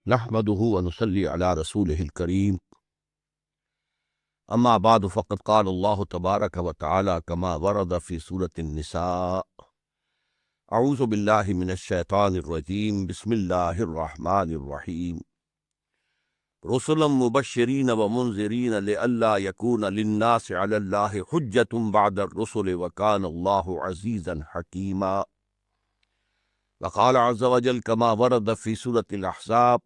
نحمده ونصلي على رسوله الكريم اما بعد فقد قال الله تبارك وتعالى كما ورد في سورة النساء اعوذ بالله من الشيطان الرجيم بسم الله الرحمن الرحيم رسلا مبشرين ومنذرين لئلا يكون للناس على الله حجة بعد الرسل وكان الله عزيزا حكيما وقال عز وجل كما ورد في سورة الأحزاب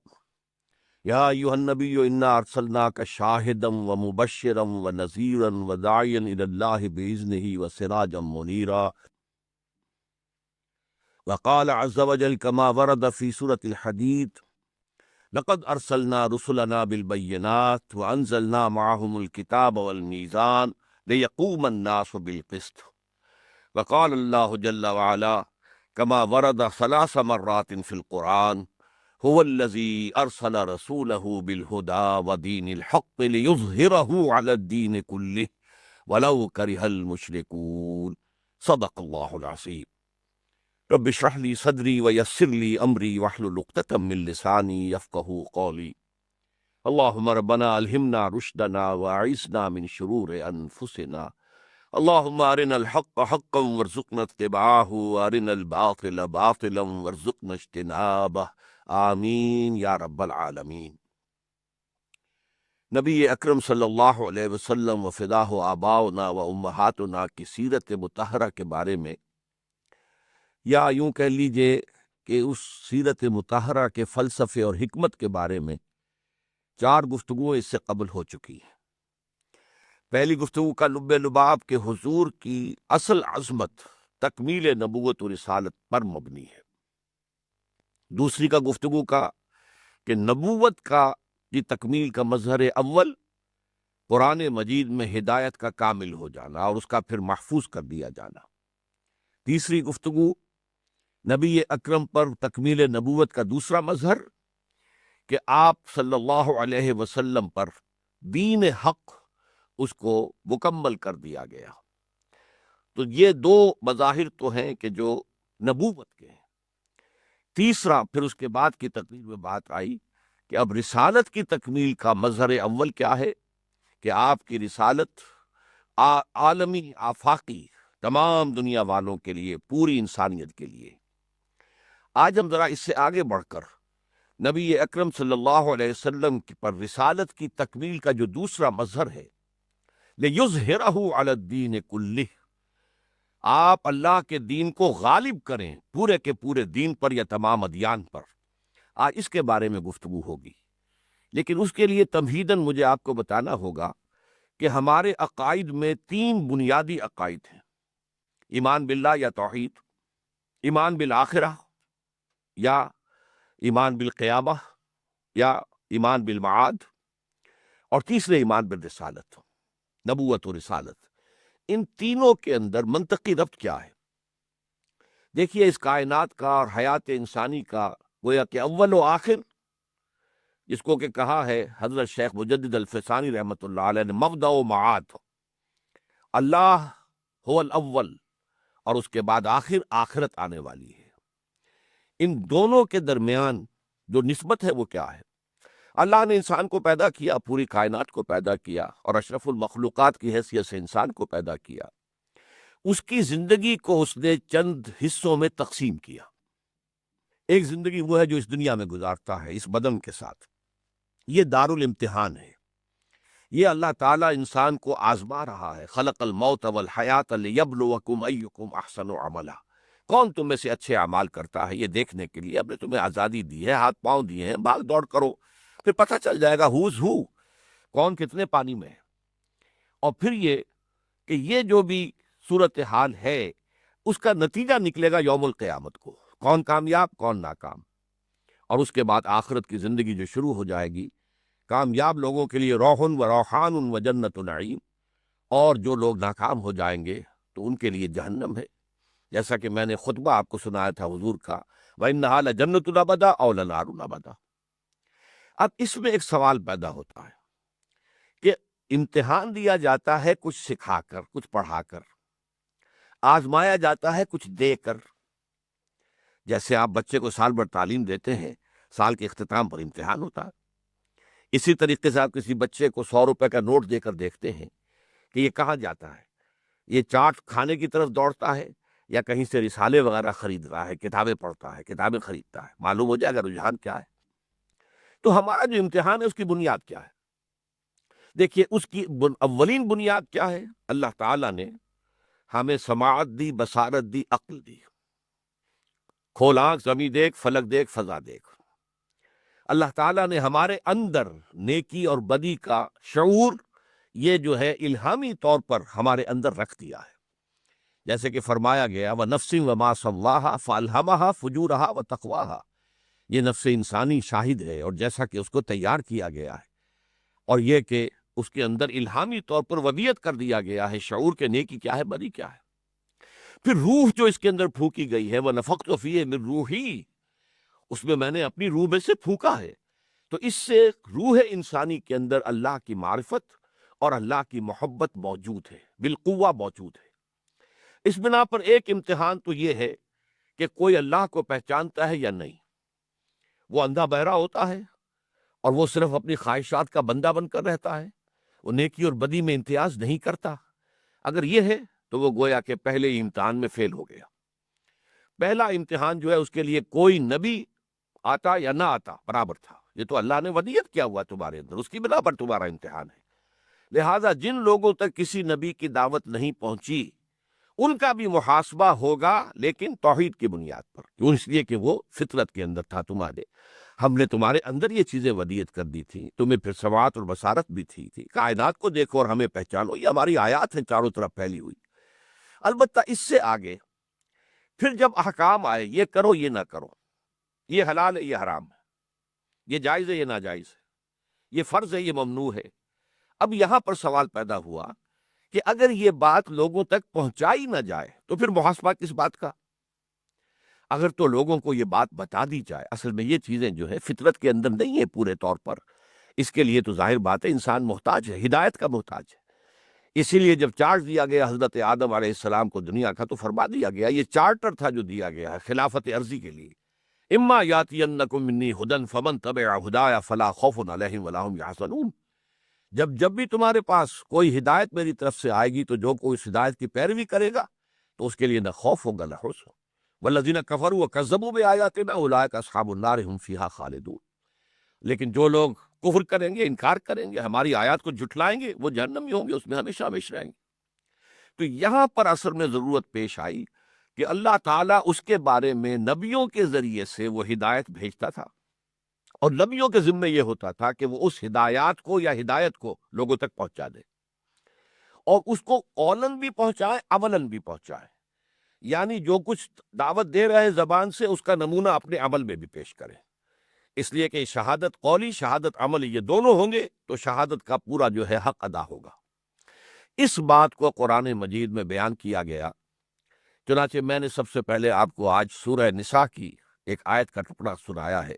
يا أيها النبي إنا أرسلناك شاهدا ومبشرا ونذيرا وداعيا إلى الله بإذنه وسراجا منيرا وقال عز وجل كما ورد في سورة الحديد لقد أرسلنا رسلنا بالبينات وأنزلنا معهم الكتاب والميزان ليقوم الناس بالقسط وقال الله جل وعلا كما ورد 3 مرات في القرآن هو الذي أرسل رسوله بالهدى ودين الحق ليظهره على الدين كله ولو كره المشركون صدق الله العظيم رب اشرح لي صدري ويسر لي أمري واحلل عقدة من لساني يفقهوا قولي اللهم ربنا ألهمنا رشدنا وأعذنا من شرور أنفسنا اللهم أرنا الحق حقا وارزقنا اتباعه وأرنا الباطل باطلا وارزقنا اجتنابه آمین یا رب العالمین۔ نبی اکرم صلی اللہ علیہ وسلم و فداہ آباؤنا و امہاتنا کی سیرت مطہرہ کے بارے میں، یا یوں کہہ لیجئے کہ اس سیرت مطہرہ کے فلسفے اور حکمت کے بارے میں 4 گفتگویں اس سے قبل ہو چکی ہیں۔ پہلی گفتگو کا لب لباب کہ حضور کی اصل عظمت تکمیل نبوت و رسالت پر مبنی ہے۔ دوسری کا گفتگو کا کہ نبوت کی تکمیل کا مظہر اول قرآن مجید میں ہدایت کا کامل ہو جانا اور اس کا پھر محفوظ کر دیا جانا۔ تیسری گفتگو نبی اکرم پر تکمیل نبوت کا دوسرا مظہر کہ آپ صلی اللہ علیہ وسلم پر دین حق اس کو مکمل کر دیا گیا۔ تو یہ 2 مظاہر تو ہیں کہ جو نبوت کے ہیں۔ تیسرا پھر اس کے بعد کی تقریر میں بات آئی کہ اب رسالت کی تکمیل کا مظہر اول کیا ہے کہ آپ کی رسالت عالمی آفاقی تمام دنیا والوں کے لیے، پوری انسانیت کے لیے۔ آج ہم ذرا اس سے آگے بڑھ کر نبی اکرم صلی اللہ علیہ وسلم پر رسالت کی تکمیل کا جو دوسرا مظہر ہے لِيُظْهِرَهُ عَلَى الدِّينِ كُلِّهِ، آپ اللہ کے دین کو غالب کریں پورے کے پورے دین پر یا تمام ادیان پر۔ آج اس کے بارے میں گفتگو ہوگی، لیکن اس کے لیے تمہیداً مجھے آپ کو بتانا ہوگا کہ ہمارے عقائد میں 3 بنیادی عقائد ہیں: ایمان باللہ یا توحید، ایمان بالآخرہ یا ایمان بالقیامہ یا ایمان بالمعاد، اور تیسرے ایمان بالرسالت، نبوت و رسالت۔ ان تینوں کے اندر منطقی ربط کیا ہے؟ دیکھیے، اس کائنات کا اور حیات انسانی کا گویا کہ اول و آخر، جس کو کہ کہا ہے حضرت شیخ مجدد الفسانی رحمۃ اللہ علیہ نے مبدأ و معاد، اللہ هو الاول اور اس کے بعد آخرت آنے والی ہے۔ ان دونوں کے درمیان جو نسبت ہے وہ کیا ہے؟ اللہ نے انسان کو پیدا کیا، پوری کائنات کو پیدا کیا اور اشرف المخلوقات کی حیثیت سے انسان کو پیدا کیا۔ اس کی زندگی کو اس نے چند حصوں میں تقسیم کیا۔ ایک زندگی وہ ہے جو اس دنیا میں گزارتا ہے اس بدن کے ساتھ، یہ دار الامتحان ہے۔ یہ اللہ تعالیٰ انسان کو آزما رہا ہے۔ خلق الموت والحیات لیبلوکم ایکم احسن عملا، کون تم میں سے اچھے اعمال کرتا ہے یہ دیکھنے کے لیے۔ اب نے تمہیں آزادی دی ہے، ہاتھ پاؤں دیے ہیں، بھاگ دوڑ کرو، پھر پتہ چل جائے گا ہوز ہو، کون کتنے پانی میں ہے۔ اور پھر یہ کہ یہ جو بھی صورتحال ہے اس کا نتیجہ نکلے گا یوم القیامت کو، کون کامیاب کون ناکام۔ اور اس کے بعد آخرت کی زندگی جو شروع ہو جائے گی، کامیاب لوگوں کے لیے روح و روحان و جنت و نعیم، اور جو لوگ ناکام ہو جائیں گے تو ان کے لیے جہنم ہے۔ جیسا کہ میں نے خطبہ آپ کو سنایا تھا حضور کا، وَإِنَّهَا لَجَنَّةُ الْأَبَدَ أَوْ لَنَارُ الْأَبَدَ۔ اب اس میں ایک سوال پیدا ہوتا ہے کہ امتحان دیا جاتا ہے کچھ سکھا کر، کچھ پڑھا کر، آزمایا جاتا ہے کچھ دے کر۔ جیسے آپ بچے کو سال بھر تعلیم دیتے ہیں، سال کے اختتام پر امتحان ہوتا ہے۔ اسی طریقے سے آپ کسی بچے کو 100 روپے کا نوٹ دے کر دیکھتے ہیں کہ یہ کہاں جاتا ہے، یہ چاٹ کھانے کی طرف دوڑتا ہے یا کہیں سے رسالے وغیرہ خرید رہا ہے، کتابیں پڑھتا ہے، کتابیں خریدتا ہے، معلوم ہو جائے گا رجحان کیا ہے۔ تو ہمارا جو امتحان ہے اس کی بنیاد کیا ہے؟ دیکھیے اس کی اولین بنیاد کیا ہے؟ اللہ تعالیٰ نے ہمیں سماعت دی، بصارت دی، عقل دی۔ کھول آنکھ، زمین دیکھ، فلک دیکھ، فضا دیکھ۔ اللہ تعالیٰ نے ہمارے اندر نیکی اور بدی کا شعور یہ جو ہے الہامی طور پر ہمارے اندر رکھ دیا ہے، جیسے کہ فرمایا گیا وَنَفْسٍ وَمَا سَوَّاهَا فَأَلْهَمَهَا فُجُورَهَا وَتَقْوَاهَا، یہ نفس انسانی شاہد ہے، اور جیسا کہ اس کو تیار کیا گیا ہے، اور یہ کہ اس کے اندر الہامی طور پر ودیت کر دیا گیا ہے شعور کے نیکی کیا ہے، بدی کیا ہے۔ پھر روح جو اس کے اندر پھونکی گئی ہے وَنَفَخْتُ فِيهِ مِن رُوحِي، اس میں نے اپنی روح میں سے پھونکا ہے، تو اس سے روح انسانی کے اندر اللہ کی معرفت اور اللہ کی محبت موجود ہے، بالقوہ موجود ہے۔ اس بنا پر ایک امتحان تو یہ ہے کہ کوئی اللہ کو پہچانتا ہے یا نہیں۔ وہ اندھا بہرا ہوتا ہے اور وہ صرف اپنی خواہشات کا بندہ بن کر رہتا ہے، وہ نیکی اور بدی میں امتیاز نہیں کرتا۔ اگر یہ ہے تو وہ گویا کہ پہلے ہی امتحان میں فیل ہو گیا۔ پہلا امتحان جو ہے اس کے لیے کوئی نبی آتا یا نہ آتا برابر تھا، یہ تو اللہ نے ودیت کیا ہوا تمہارے اندر، اس کی بنا پر تمہارا امتحان ہے۔ لہٰذا جن لوگوں تک کسی نبی کی دعوت نہیں پہنچی ان کا بھی محاسبہ ہوگا، لیکن توحید کی بنیاد پر، کیوں؟ اس لیے کہ وہ فطرت کے اندر تھا تمہارے، ہم نے تمہارے اندر یہ چیزیں ودیت کر دی تھی، تمہیں پھر سماعت اور بصارت بھی تھی کائنات کو دیکھو اور ہمیں پہچانو، یہ ہماری آیات ہیں چاروں طرف پھیلی ہوئی۔ البتہ اس سے آگے پھر جب احکام آئے، یہ کرو یہ نہ کرو، یہ حلال ہے یہ حرام ہے، یہ جائز ہے یہ ناجائز ہے، یہ فرض ہے یہ ممنوع ہے، اب یہاں پر سوال پیدا ہوا کہ اگر یہ بات لوگوں تک پہنچائی نہ جائے تو پھر محاسبہ کس بات کا؟ اگر تو لوگوں کو یہ بات بتا دی جائے، اصل میں یہ چیزیں جو ہے فطرت کے اندر نہیں ہے پورے طور پر، اس کے لیے تو ظاہر بات ہے انسان محتاج ہے، ہدایت کا محتاج ہے۔ اسی لیے جب چارج دیا گیا حضرت آدم علیہ السلام کو دنیا کا، تو فرما دیا گیا، یہ چارٹر تھا جو دیا گیا ہے خلافت عرضی کے لیے، اما یاتینکم منی ھدی فمن تبع ھدایا فلا خوف علیہم ولا ھم یحزنون، جب بھی تمہارے پاس کوئی ہدایت میری طرف سے آئے گی تو جو کوئی اس ہدایت کی پیروی کرے گا تو اس کے لیے نہ خوف ہوگا نہ حزن۔ والذین کفروا وکذبوا بآیاتنا اولئک اصحاب النار هم فیہا خالدون، لیکن جو لوگ کفر کریں گے، انکار کریں گے، ہماری آیات کو جھٹلائیں گے، وہ جہنمی ہوں گے، اس میں ہمیشہ ہمیشہ رہیں گے۔ تو یہاں پر اصل میں ضرورت پیش آئی کہ اللہ تعالیٰ اس کے بارے میں نبیوں کے ذریعے سے وہ ہدایت بھیجتا تھا، اور نبیوں کے ذمے یہ ہوتا تھا کہ وہ اس ہدایات کو یا ہدایت کو لوگوں تک پہنچا دے، اور اس کو قولاً بھی پہنچائے، عملاً بھی پہنچائے، یعنی جو کچھ دعوت دے رہے ہیں زبان سے اس کا نمونہ اپنے عمل میں بھی پیش کرے، اس لیے کہ شہادت قولی، شہادت عملی، یہ دونوں ہوں گے تو شہادت کا پورا جو ہے حق ادا ہوگا۔ اس بات کو قرآن مجید میں بیان کیا گیا، چنانچہ میں نے سب سے پہلے آپ کو آج سورہ نساء کی ایک آیت کا ٹکڑا سنایا ہے۔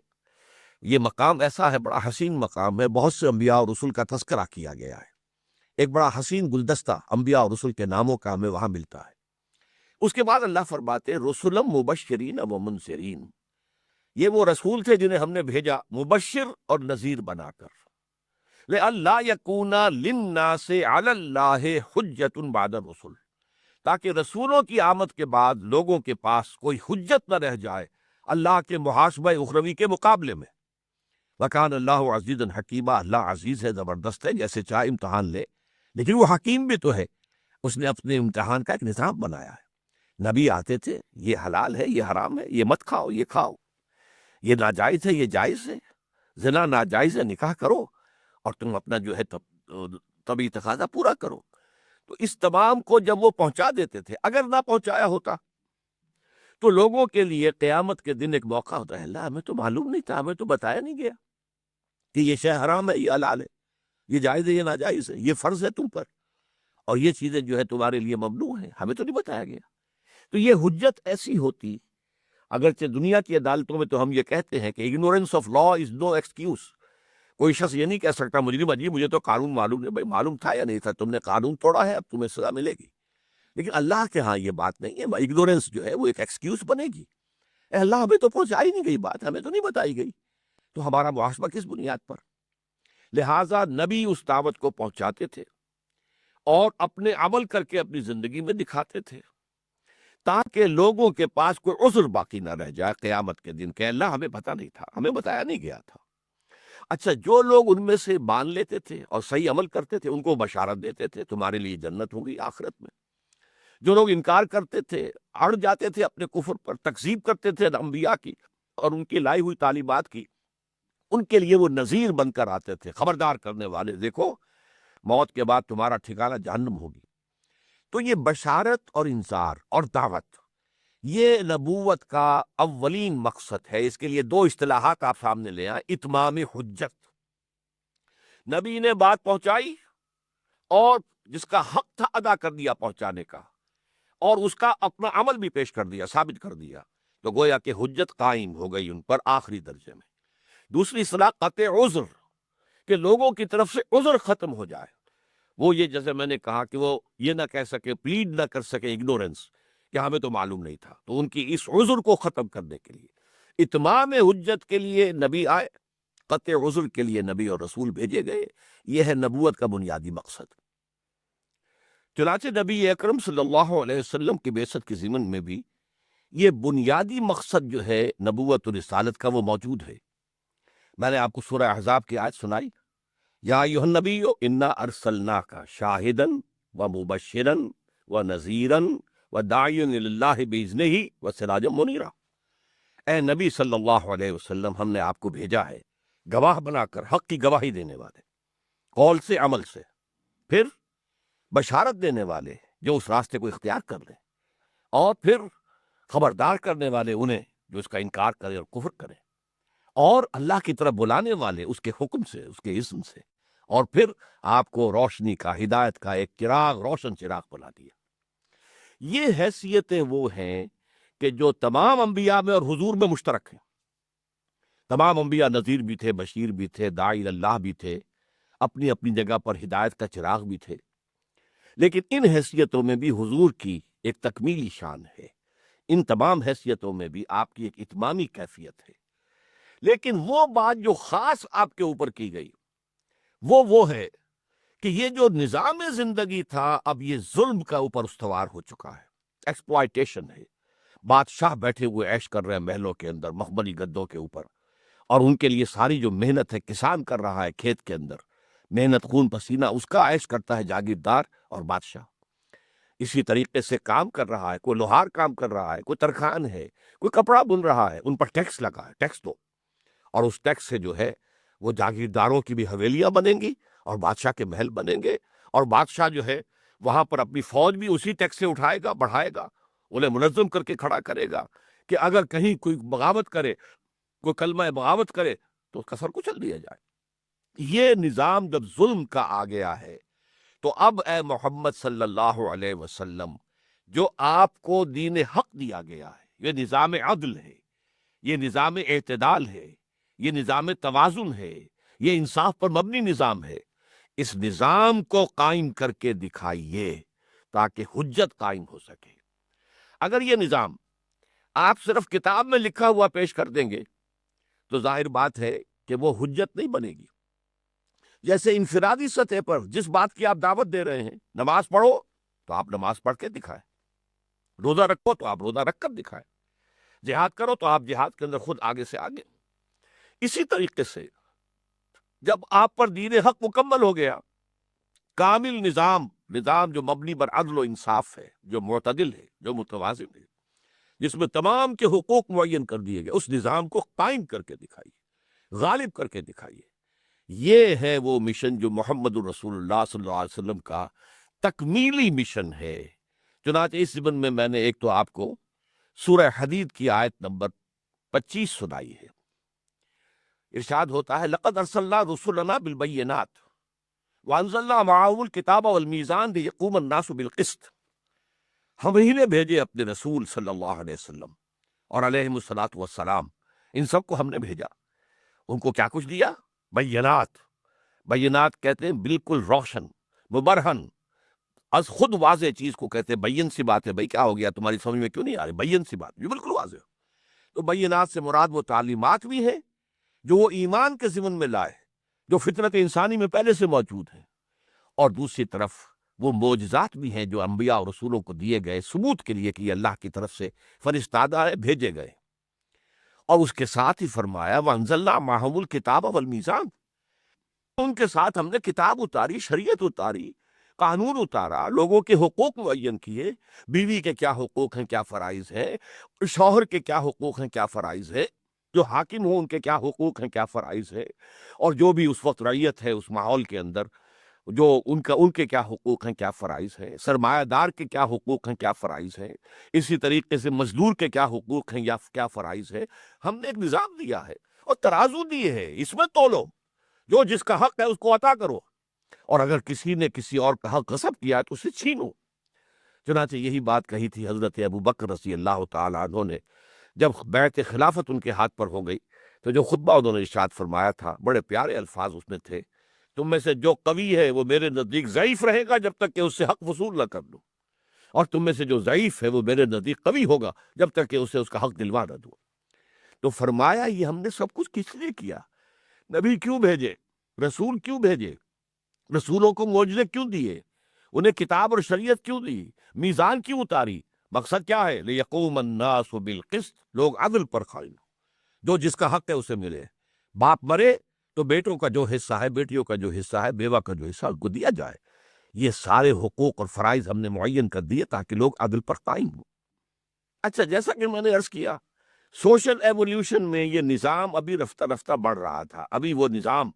یہ مقام ایسا ہے، بڑا حسین مقام ہے، بہت سے انبیاء اور رسول کا تذکرہ کیا گیا ہے، ایک بڑا حسین گلدستہ انبیاء اور رسول کے ناموں کا ہمیں وہاں ملتا ہے۔ اس کے بعد اللہ فرماتے ہیں رسلا مبشرین و منذرین، یہ وہ رسول تھے جنہیں ہم نے بھیجا مبشر اور نذیر بنا کر، لئلا یکون للناس علی اللہ حجۃ بعد الرسل، تاکہ رسولوں کی آمد کے بعد لوگوں کے پاس کوئی حجت نہ رہ جائے اللہ کے محاسبہ اخروی کے مقابلے میں۔ وکان اللہ عزیزا حکیما، اللہ عزیز ہے، زبردست ہے، جیسے چاہے امتحان لے، لیکن وہ حکیم بھی تو ہے، اس نے اپنے امتحان کا ایک نظام بنایا ہے۔ نبی آتے تھے، یہ حلال ہے، یہ حرام ہے، یہ مت کھاؤ، یہ کھاؤ، یہ ناجائز ہے، یہ جائز ہے، زنا ناجائز ہے، نکاح کرو، اور تم اپنا جو ہے طبعی تقاضا پورا کرو۔ تو اس تمام کو جب وہ پہنچا دیتے تھے، اگر نہ پہنچایا ہوتا تو لوگوں کے لیے قیامت کے دن ایک موقع ہوتا ہے، اللہ ہمیں تو معلوم نہیں تھا، ہمیں تو بتایا نہیں گیا کہ یہ شے حرام ہے، یہ حلال ہے، یہ جائز ہے، یہ ناجائز ہے، یہ فرض ہے تم پر، اور یہ چیزیں جو ہے تمہارے لیے ممنوع ہیں، ہمیں تو نہیں بتایا گیا۔ تو یہ حجت ایسی ہوتی، اگرچہ دنیا کی عدالتوں میں تو ہم یہ کہتے ہیں کہ ignorance of law is no excuse, کوئی شخص یہ نہیں کہہ سکتا مجرم جی مجھے تو قانون معلوم نہیں، بھائی معلوم تھا یا نہیں تھا، تم نے قانون توڑا ہے، اب تمہیں سزا ملے گی۔ لیکن اللہ کے ہاں یہ بات نہیں ہے، اگنورینس جو ہے وہ ایک ایکسکیوز بنے گی، اے اللہ ہمیں تو پہنچائی نہیں گئی بات، ہمیں تو نہیں بتائی گئی، تو ہمارا محاسبہ کس بنیاد پر؟ لہٰذا نبی اس دعوت کو پہنچاتے تھے اور اپنے عمل کر کے اپنی زندگی میں دکھاتے تھے، تاکہ لوگوں کے پاس کوئی عذر باقی نہ رہ جائے قیامت کے دن کہ اللہ ہمیں پتہ نہیں تھا، ہمیں بتایا نہیں گیا تھا۔ اچھا، جو لوگ ان میں سے مان لیتے تھے اور صحیح عمل کرتے تھے ان کو بشارت دیتے تھے تمہارے لیے جنت ہوگی آخرت میں۔ جو لوگ انکار کرتے تھے، اڑ جاتے تھے اپنے کفر پر، تکذیب کرتے تھے انبیاء کی اور ان کی لائی ہوئی تعلیمات کی، ان کے لیے وہ نذیر بن کر آتے تھے، خبردار کرنے والے، دیکھو موت کے بعد تمہارا ٹھکانہ جہنم ہوگی۔ تو یہ بشارت اور انذار اور دعوت، یہ نبوت کا اولین مقصد ہے۔ اس کے لیے دو اصطلاحات آپ سامنے لے آئیں۔ اتمام حجت، نبی نے بات پہنچائی اور جس کا حق تھا ادا کر دیا پہنچانے کا، اور اس کا اپنا عمل بھی پیش کر دیا، ثابت کر دیا، تو گویا کہ حجت قائم ہو گئی ان پر آخری درجے میں۔ دوسری اصطلاح قطع عذر، کہ لوگوں کی طرف سے عذر ختم ہو جائے، وہ یہ جیسے میں نے کہا کہ وہ یہ نہ کہہ سکے، پلیڈ نہ کر سکے اگنورنس کہ ہمیں تو معلوم نہیں تھا، تو ان کی اس عذر کو ختم کرنے کے لیے اتمام حجت کے لیے نبی آئے، قطع عذر کے لیے نبی اور رسول بھیجے گئے۔ یہ ہے نبوت کا بنیادی مقصد۔ چنانچہ نبی اکرم صلی اللہ علیہ وسلم کی بعثت کے ضمن میں بھی یہ بنیادی مقصد جو ہے نبوت و رسالت کا وہ موجود ہے۔ میں نے آپ کو سورہ احزاب کی آیت سنائی، یا ایھا النبی انا ارسلناک شاہدا ومبشرا ونذیرا وداعیا الی اللہ باذنہ وسراجا منیرا۔ اے نبی صلی اللہ علیہ وسلم، ہم نے آپ کو بھیجا ہے گواہ بنا کر، حق کی گواہی دینے والے، قول سے عمل سے، پھر بشارت دینے والے جو اس راستے کو اختیار کر لیں، اور پھر خبردار کرنے والے انہیں جو اس کا انکار کرے اور کفر کرے، اور اللہ کی طرف بلانے والے اس کے حکم سے، اس کے اذن سے، اور پھر آپ کو روشنی کا، ہدایت کا ایک چراغ، روشن چراغ بنا دیا۔ یہ حیثیتیں وہ ہیں کہ جو تمام انبیاء میں اور حضور میں مشترک ہیں۔ تمام انبیاء نذیر بھی تھے، بشیر بھی تھے، داعی اللہ بھی تھے، اپنی اپنی جگہ پر ہدایت کا چراغ بھی تھے، لیکن ان حیثیتوں میں بھی حضور کی ایک تکمیلی شان ہے، ان تمام حیثیتوں میں بھی آپ کی ایک اتمامی کیفیت ہے۔ لیکن وہ بات جو خاص آپ کے اوپر کی گئی وہ ہے کہ یہ جو نظام زندگی تھا اب یہ ظلم کا اوپر استوار ہو چکا ہے، ایکسپلائٹیشن ہے۔ بادشاہ بیٹھے ہوئے عیش کر رہے ہیں محلوں کے اندر، مخملی گدوں کے اوپر، اور ان کے لیے ساری جو محنت ہے، کسان کر رہا ہے کھیت کے اندر، محنت خون پسینہ، اس کا عیش کرتا ہے جاگیردار اور بادشاہ۔ اسی طریقے سے کام کر رہا ہے، کوئی لوہار کام کر رہا ہے، کوئی ترخان ہے، کوئی کپڑا بن رہا ہے، ان پر ٹیکس لگا ہے، ٹیکس دو، اور اس ٹیکس سے جو ہے وہ جاگیرداروں کی بھی حویلیاں بنیں گی اور بادشاہ کے محل بنیں گے، اور بادشاہ جو ہے وہاں پر اپنی فوج بھی اسی ٹیکس سے اٹھائے گا، بڑھائے گا، انہیں منظم کر کے کھڑا کرے گا کہ اگر کہیں کوئی بغاوت کرے، کوئی کلمہ بغاوت کرے تو اس کا سر کچل دیا جائے۔ یہ نظام جب ظلم کا آ گیا ہے تو اب اے محمد صلی اللہ علیہ وسلم، جو آپ کو دین حق دیا گیا ہے، یہ نظام عدل ہے، یہ نظام اعتدال ہے، یہ نظام توازن ہے، یہ انصاف پر مبنی نظام ہے، اس نظام کو قائم کر کے دکھائیے تاکہ حجت قائم ہو سکے۔ اگر یہ نظام آپ صرف کتاب میں لکھا ہوا پیش کر دیں گے تو ظاہر بات ہے کہ وہ حجت نہیں بنے گی۔ جیسے انفرادی سطح پر جس بات کی آپ دعوت دے رہے ہیں، نماز پڑھو تو آپ نماز پڑھ کے دکھائیں، روزہ رکھو تو آپ روزہ رکھ کر دکھائیں، جہاد کرو تو آپ جہاد کے اندر خود آگے سے آگے۔ اسی طریقے سے جب آپ پر دین حق مکمل ہو گیا، کامل نظام جو مبنی بر عدل و انصاف ہے، جو معتدل ہے، جو متوازن ہے، جس میں تمام کے حقوق معین کر دیے گئے، اس نظام کو قائم کر کے دکھائیے، غالب کر کے دکھائیے۔ یہ ہے وہ مشن جو محمد الرسول اللہ صلی اللہ علیہ وسلم کا تکمیلی مشن ہے۔ چنانچہ اس ضمن میں میں نے ایک تو آپ کو سورہ حدید کی آیت نمبر 25 سنائی ہے۔ ارشاد ہوتا ہے، لقد ارسلنا رسلنا بالبینات وانزلنا معهم الکتاب والمیزان لیقوم الناس بالقسط۔ ہم ہی نے بھیجے اپنے رسول صلی اللہ علیہ وسلم اور علیہم الصلاۃ والسلام، ان سب کو ہم نے بھیجا۔ ان کو کیا کچھ دیا؟ بینات۔ بینات کہتے ہیں بالکل روشن، مبرہن، از خود واضح چیز کو کہتے ہیں۔ بین سی بات ہے، بھائی کیا ہو گیا، تمہاری سمجھ میں کیوں نہیں آ رہی؟ بین سی بات، یہ بالکل واضح۔ تو بینات سے مراد وہ تعلیمات بھی ہیں جو وہ ایمان کے ضمن میں لائے، جو فطرت انسانی میں پہلے سے موجود ہیں، اور دوسری طرف وہ معجزات بھی ہیں جو انبیاء اور رسولوں کو دیے گئے ثبوت کے لیے کہ یہ اللہ کی طرف سے فرستادہ ہے، بھیجے گئے۔ اور اس کے ساتھ ہی فرمایا وَأَنزَلْنَا مَعَهُمُ الْكِتَابَ وَالْمِيزَانَ، ان کے ساتھ ہم نے کتاب اتاری، شریعت اتاری، قانون اتارا، لوگوں کے حقوق معین کیے، بیوی کے کیا حقوق ہیں، کیا فرائض ہیں، شوہر کے کیا حقوق ہیں، کیا فرائض ہے، جو حاکم ہوں ان کے کیا حقوق ہیں، کیا فرائض ہے، اور جو بھی اس وقت رعیت ہے اس ماحول کے اندر، جو ان کے کیا حقوق ہیں، کیا فرائض ہیں، سرمایہ دار کے کیا حقوق ہیں، کیا فرائض ہیں، اسی طریقے سے مزدور کے کیا حقوق ہیں یا کیا فرائض ہے۔ ہم نے ایک نظام دیا ہے اور ترازو دیے ہے، اس میں تولو، جو جس کا حق ہے اس کو عطا کرو، اور اگر کسی نے کسی اور کا حق غصب کیا ہے تو اسے چھینو۔ چنانچہ یہی بات کہی تھی حضرت ابو بکر رضی اللہ تعالیٰ عنہ نے جب بیعت خلافت ان کے ہاتھ پر ہو گئی، تو جو خطبہ انہوں نے ارشاد فرمایا تھا، بڑے پیارے الفاظ اس میں تھے، تم میں سے جو قوی ہے وہ میرے نزدیک ضعیف رہے گا جب تک کہ اس سے حق وصول نہ کر دوں، اور تم میں سے جو ضعیف ہے وہ میرے نزدیک قوی ہوگا جب تک کہ اسے اس کا حق دلوا نہ دوں۔ تو فرمایا یہ ہم نے سب کچھ کس لیے کیا؟ نبی کیوں بھیجے، رسول کیوں بھیجے، رسولوں کو معجزے کیوں دیے، انہیں کتاب اور شریعت کیوں دی، میزان کیوں اتاری؟ مقصد کیا ہے؟ لِيَقُومَ النَّاسُ بِالْقِسْطِ، لوگ عدل پر قائم ہوں، جو جس کا حق ہے اسے ملے، باپ مرے تو بیٹوں کا جو حصہ ہے، بیٹیوں کا جو حصہ ہے، بیوہ کا جو حصہ اس کو دیا جائے۔ یہ سارے حقوق اور فرائض ہم نے معین کر دیے تاکہ لوگ عدل پر قائم ہوں۔ اچھا، جیسا کہ میں نے عرض کیا، سوشل ایولیوشن میں یہ نظام ابھی رفتہ رفتہ بڑھ رہا تھا۔ ابھی وہ نظام،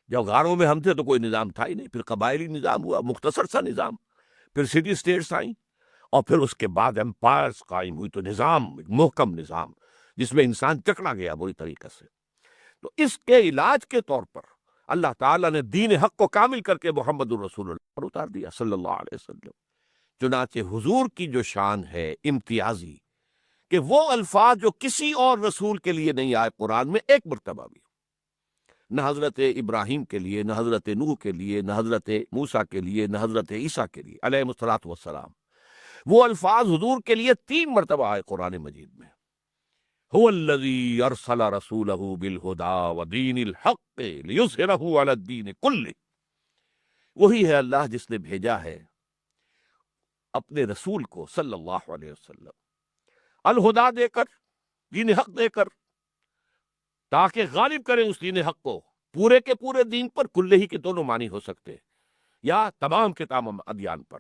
جب غاروں میں ہم تھے تو کوئی نظام تھا ہی نہیں، پھر قبائلی نظام ہوا، مختصر سا نظام، پھر سٹی اسٹیٹس آئیں، اور پھر اس کے بعد امپائرز قائم ہوئی، تو نظام، ایک محکم نظام جس میں انسان جکڑا گیا بری طریقے سے۔ تو اس کے علاج کے طور پر اللہ تعالیٰ نے دین حق کو کامل کر کے محمد الرسول اللہ پر اتار دیا صلی اللہ علیہ وسلم۔ چنانچہ حضور کی جو شان ہے امتیازی، کہ وہ الفاظ جو کسی اور رسول کے لیے نہیں آئے قرآن میں ایک مرتبہ بھی، نہ حضرت ابراہیم کے لیے، نہ حضرت نوح کے لیے، نہ حضرت موسیٰ کے لیے، نہ حضرت عیسیٰ کے لیے علیہ الصلوۃ والسلام، وہ الفاظ حضور کے لیے 3 مرتبہ آئے قرآن مجید میں۔ هو الذی ارسل رسولہ بالہدی ودین الحق لیظہرہ علی الدین کلہ، وہی ہے اللہ جس نے بھیجا ہے اپنے رسول کو صلی اللہ علیہ وسلم الہدا دے کر، دین حق دے کر، تاکہ غالب کریں اس دین حق کو پورے کے پورے دین پر، کلے ہی کے دونوں معنی ہو سکتے یا تمام کے تمام ادیان پر۔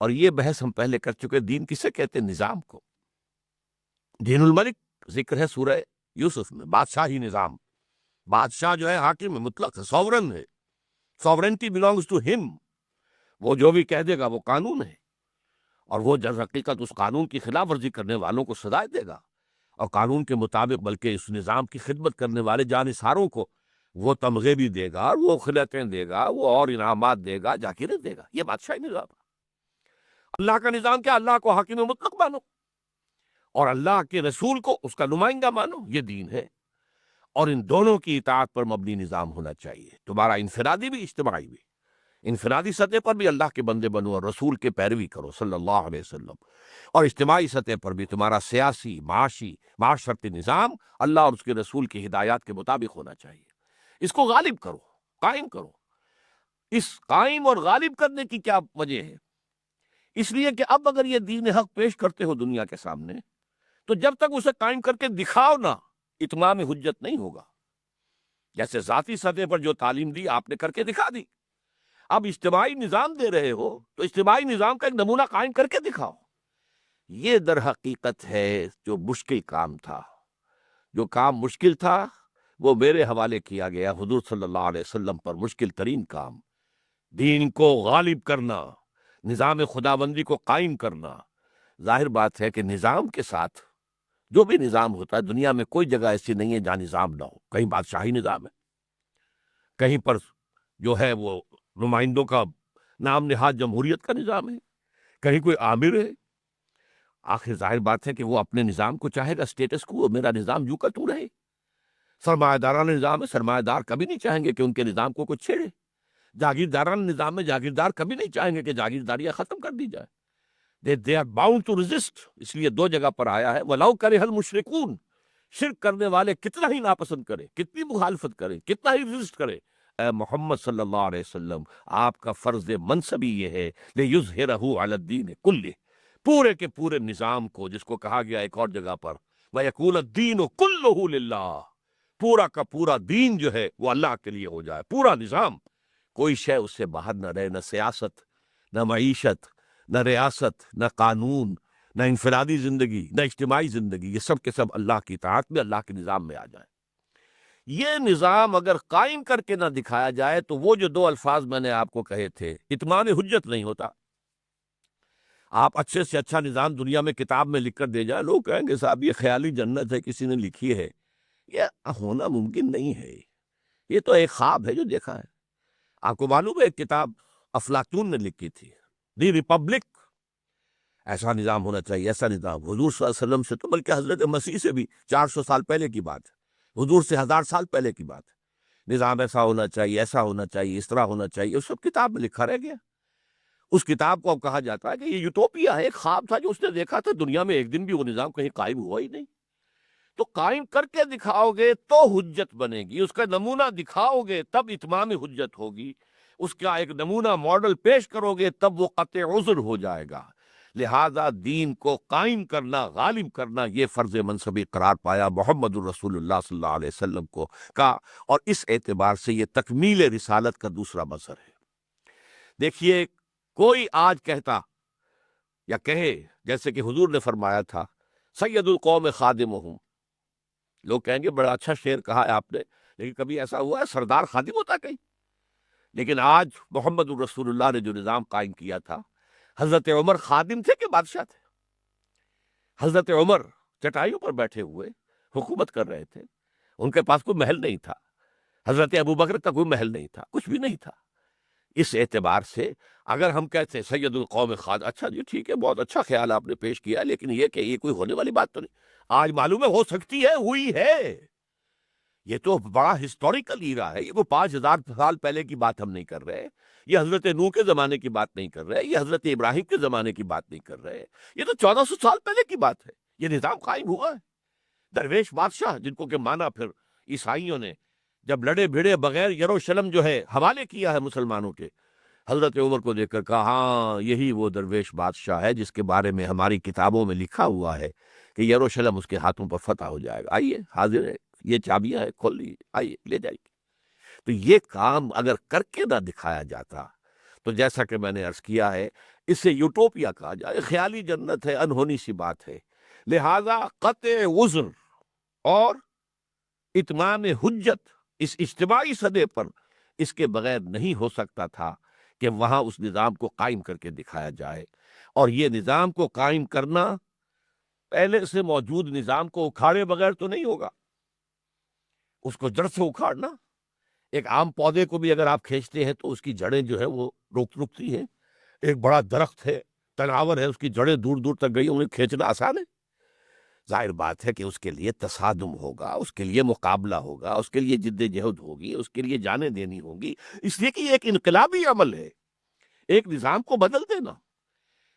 اور یہ بحث ہم پہلے کر چکے، دین کسے کہتے ہیں؟ نظام کو۔ دین الملک ذکر ہے سورہ یوسف میں، بادشاہی نظام، بادشاہ جو ہے حاکم ہے، مطلق ہے، سوورن ہے، سوورنٹی بلانگز ٹو ہم، وہ جو بھی کہہ دے گا وہ قانون ہے، اور وہ جز حقیقت اس قانون کی خلاف ورزی کرنے والوں کو سزائے دے گا، اور قانون کے مطابق بلکہ اس نظام کی خدمت کرنے والے جانثاروں کو وہ تمغے بھی دے گا، وہ خلعتیں دے گا، وہ اور انعامات دے گا، جاکیریں دے گا۔ یہ بادشاہی نظام ہے۔ اللہ کا نظام کیا؟ اللہ کو حاکم مطلق مانو، اور اللہ کے رسول کو اس کا نمائندہ مانو، یہ دین ہے۔ اور ان دونوں کی اطاعت پر مبنی نظام ہونا چاہیے، تمہارا انفرادی بھی اجتماعی بھی۔ انفرادی سطح پر بھی اللہ کے بندے بنو اور رسول کے پیروی کرو صلی اللہ علیہ وسلم، اور اجتماعی سطح پر بھی تمہارا سیاسی، معاشی، معاشرتی نظام اللہ اور اس کے رسول کی ہدایات کے مطابق ہونا چاہیے۔ اس کو غالب کرو، قائم کرو۔ اس قائم اور غالب کرنے کی کیا وجہ ہے؟ اس لیے کہ اب اگر یہ دین حق پیش کرتے ہو دنیا کے سامنے، تو جب تک اسے قائم کر کے دکھاؤ نہ، اتمام حجت نہیں ہوگا۔ جیسے ذاتی سطح پر جو تعلیم دی آپ نے کر کے دکھا دی، اب اجتماعی نظام دے رہے ہو تو اجتماعی نظام کا ایک نمونہ قائم کر کے دکھاؤ۔ یہ در حقیقت ہے جو مشکل کام تھا۔ جو کام مشکل تھا وہ میرے حوالے کیا گیا حضور صلی اللہ علیہ وسلم پر، مشکل ترین کام، دین کو غالب کرنا، نظام خداوندی کو قائم کرنا۔ ظاہر بات ہے کہ نظام کے ساتھ جو بھی نظام ہوتا ہے دنیا میں کوئی جگہ ایسی نہیں ہے جہاں نظام نہ ہو۔ کہیں بادشاہی نظام ہے، کہیں پر جو ہے وہ نمائندوں کا نام نہاد جمہوریت کا نظام ہے، کہیں کوئی آمر ہے۔ آخر ظاہر بات ہے کہ وہ اپنے نظام کو چاہے گا اسٹیٹس کو، میرا نظام یوں کا تو رہے۔ سرمایہ دارانہ نظام ہے، سرمایہ دار کبھی نہیں چاہیں گے کہ ان کے نظام کو کچھ چھیڑے۔ جاگیردارانہ نظام میں جاگیردار کبھی نہیں چاہیں گے کہ جاگیرداریاں ختم کر دی جائے۔ they are bound to resist، اس لیے 2 جگہ پر آیا ہے وَلَوْ كَرِهَ الْمُشْرِكُونَ، شرک کرنے والے کتنا ہی ناپسند کریں، کتنی مخالفت کریں، کتنا ہی رزسٹ کریں، اے محمد صلی اللہ علیہ وسلم، آپ کا فرض منصبی یہ ہے لِیُظْہِرَہُ عَلَى الدِّینِ کُلِّہ، پورے کے پورے نظام کو، جس کو کہا گیا ایک اور جگہ پر وَيَكُونَ الدِّینُ كُلُّهُ لِلَّهِ، پورا کا پورا دین جو ہے وہ اللہ کے لیے ہو جائے، پورا نظام، کوئی شے اس سے باہر نہ رہے، نہ سیاست، نہ معیشت، نہ ریاست، نہ قانون، نہ انفرادی زندگی، نہ اجتماعی زندگی، یہ سب کے سب اللہ کی اطاعت میں، اللہ کے نظام میں آ جائیں۔ یہ نظام اگر قائم کر کے نہ دکھایا جائے تو وہ جو دو الفاظ میں نے آپ کو کہے تھے، اتمام حجت نہیں ہوتا۔ آپ اچھے سے اچھا نظام دنیا میں کتاب میں لکھ کر دے جائیں، لوگ کہیں گے صاحب یہ خیالی جنت ہے، کسی نے لکھی ہے، یہ ہونا ممکن نہیں ہے، یہ تو ایک خواب ہے جو دیکھا ہے۔ آپ کو معلوم ہے ایک کتاب افلاطون نے لکھی تھی، دی ریپبلک، ایسا نظام ہونا چاہیے، ایسا نظام، حضور صلی اللہ علیہ وسلم سے تو بلکہ حضرت مسیح سے بھی 400 سال پہلے کی بات ہے، حضور سے 1000 سال پہلے کی بات ہے، نظام ایسا ہونا چاہیے، ایسا ہونا چاہیے، اس طرح ہونا چاہیے، اس سب کتاب میں لکھا رہ گیا۔ اس کتاب کو اب کہا جاتا ہے کہ یہ یوٹوپیا ہے، ایک خواب تھا جو اس نے دیکھا تھا، دنیا میں ایک دن بھی وہ نظام کہیں قائم ہوا ہی نہیں۔ تو قائم کر کے دکھاؤ گے تو حجت بنے گی، اس کا نمونہ دکھاؤ گے تب اتمام حجت ہوگی، اس کا ایک نمونہ ماڈل پیش کرو گے تب وہ قطع عذر ہو جائے گا۔ لہذا دین کو قائم کرنا، غالب کرنا، یہ فرض منصبی قرار پایا محمد الرسول اللہ صلی اللہ علیہ وسلم کو کا، اور اس اعتبار سے یہ تکمیل رسالت کا دوسرا مظہر ہے۔ دیکھیے، کوئی آج کہتا یا کہے جیسے کہ حضور نے فرمایا تھا سید القوم خادمہم، لوگ کہیں گے بڑا اچھا شعر کہا ہے آپ نے، لیکن کبھی ایسا ہوا ہے سردار خادم ہوتا کہیں؟ لیکن آج محمد الرسول اللہ نے جو نظام قائم کیا تھا، حضرت عمر خادم تھے کہ بادشاہ تھے؟ حضرت عمر چٹائیوں پر بیٹھے ہوئے حکومت کر رہے تھے، ان کے پاس کوئی محل نہیں تھا، حضرت ابوبکر کا کوئی محل نہیں تھا، کچھ بھی نہیں تھا۔ اس اعتبار سے اگر ہم کہتے ہیں سید القوم خادم، اچھا جی ٹھیک ہے، بہت اچھا خیال آپ نے پیش کیا، لیکن یہ کہ یہ کوئی ہونے والی بات تو نہیں، آج معلوم ہے ہو سکتی ہے، ہوئی ہے، یہ تو بڑا ہسٹوریکل ایرا ہے، یہ کوئی 5000 سال پہلے کی بات ہم نہیں کر رہے، یہ حضرت نوح کے زمانے کی بات نہیں کر رہے، یہ حضرت ابراہیم کے زمانے کی بات نہیں کر رہے، یہ تو 1400 سال پہلے کی بات ہے، یہ نظام قائم ہوا ہے۔ درویش بادشاہ، جن کو کہ مانا پھر عیسائیوں نے جب لڑے بھیڑے بغیر یروشلم جو ہے حوالے کیا ہے مسلمانوں کے، حضرت عمر کو دیکھ کر کہا ہاں یہی وہ درویش بادشاہ ہے جس کے بارے میں ہماری کتابوں میں لکھا ہوا ہے کہ یروشلم اس کے ہاتھوں پر فتح ہو جائے گا، آئیے حاضر ہے، یہ چابیاں ہیں، کھول لیجیے، آئیے لے جائیے۔ تو یہ کام اگر کر کے نہ دکھایا جاتا تو جیسا کہ میں نے عرض کیا ہے، اسے یوٹوپیا کہا جائے، خیالی جنت ہے، انہونی سی بات ہے۔ لہذا قطع عذر اور اتمام حجت اس اجتماعی سطح پر اس کے بغیر نہیں ہو سکتا تھا کہ وہاں اس نظام کو قائم کر کے دکھایا جائے، اور یہ نظام کو قائم کرنا پہلے سے موجود نظام کو اکھاڑے بغیر تو نہیں ہوگا، اس کو جڑ سے اکھاڑنا۔ ایک عام پودے کو بھی اگر آپ کھینچتے ہیں تو اس کی جڑیں جو ہے وہ رکتی ہیں، ایک بڑا درخت ہے، تناور ہے، اس کی جڑیں دور دور تک گئی، انہیں کھینچنا آسان ہے؟ ظاہر بات ہے کہ اس کے لیے تصادم ہوگا، اس کے لیے مقابلہ ہوگا، اس کے لیے جد جہد ہوگی، اس کے لیے جانیں دینی ہوگی، اس لیے کہ یہ ایک انقلابی عمل ہے، ایک نظام کو بدل دینا،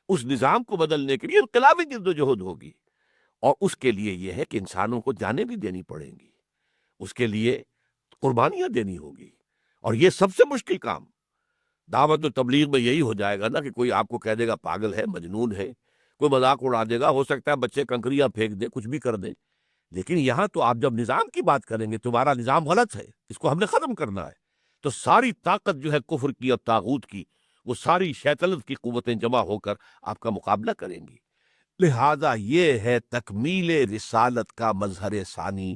اس نظام کو بدلنے کے لیے انقلابی جد و جہد ہوگی، اور اس کے لیے یہ ہے کہ انسانوں کو جانیں بھی دینی پڑیں گی، اس کے لیے قربانیاں دینی ہوگی، اور یہ سب سے مشکل کام دعوت و تبلیغ میں یہی ہو جائے گا نا کہ کوئی آپ کو کہہ دے گا پاگل ہے، مجنون ہے، کوئی مذاق اڑا دے گا، ہو سکتا ہے بچے کنکریاں پھینک دے، کچھ بھی کر دے، لیکن یہاں تو آپ جب نظام کی بات کریں گے، تمہارا نظام غلط ہے، اس کو ہم نے ختم کرنا ہے، تو ساری طاقت جو ہے کفر کی اور طاغوت کی، وہ ساری شیطنت کی قوتیں جمع ہو کر آپ کا مقابلہ کریں گی۔ لہذا یہ ہے تکمیل رسالت کا مظہر ثانی،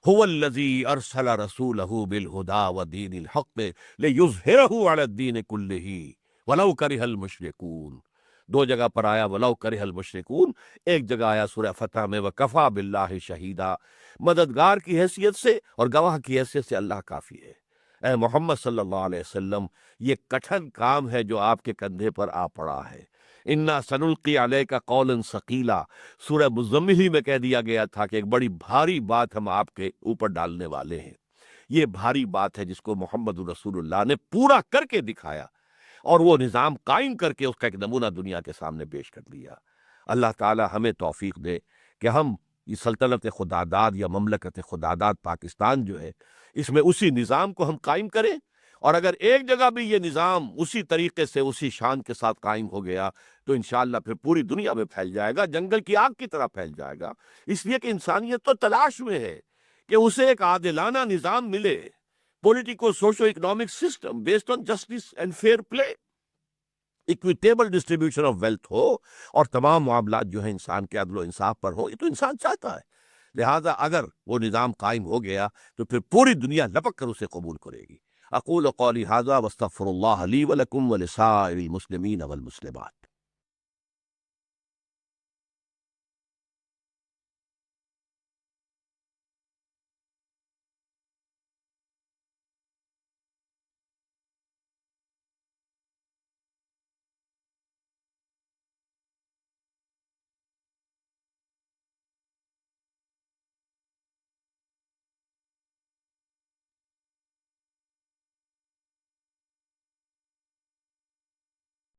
هو الذی ارسل رسولہ بالہدی ودین الحق لیظہرہ علی الدین کلہ ولو کرہ المشرکون۔ دو جگہ پر آیا ولو کرہ المشرکون، ایک جگہ آیا سورہ فتح میں وکفی باللہ شہیدا، مددگار کی حیثیت سے اور گواہ کی حیثیت سے اللہ کافی ہے۔ اے محمد صلی اللہ علیہ وسلم، یہ کٹھن کام ہے جو آپ کے کندھے پر آ پڑا ہے۔ انا سنلقی علیک قولا ثقیلا، سورہ مزمل ہی میں کہہ دیا گیا تھا کہ ایک بڑی بھاری بات ہم آپ کے اوپر ڈالنے والے ہیں۔ یہ بھاری بات ہے جس کو محمد رسول اللہ نے پورا کر کے دکھایا، اور وہ نظام قائم کر کے اس کا ایک نمونہ دنیا کے سامنے پیش کر دیا۔ اللہ تعالی ہمیں توفیق دے کہ ہم یہ سلطنت خداداد یا مملکت خداداد پاکستان جو ہے، اس میں اسی نظام کو ہم قائم کریں، اور اگر ایک جگہ بھی یہ نظام اسی طریقے سے اسی شان کے ساتھ قائم ہو گیا تو انشاءاللہ پھر پوری دنیا میں پھیل جائے گا، جنگل کی آگ کی طرح پھیل جائے گا۔ اس لیے کہ انسانیت تو تلاش میں ہے کہ اسے ایک عادلانہ نظام ملے، politico socio economic system based on justice and fair play, equitable distribution of wealth ہو، اور تمام معاملات جو ہیں انسان کے عدل و انصاف پر ہو۔ یہ تو انسان چاہتا ہے، لہذا اگر وہ نظام قائم ہو گیا تو پھر پوری دنیا لپک کر اسے قبول کرے گی۔ اقول قولی ھذا واستغفر اللہ لی ولکم ولسائر المسلمین والمسلمات۔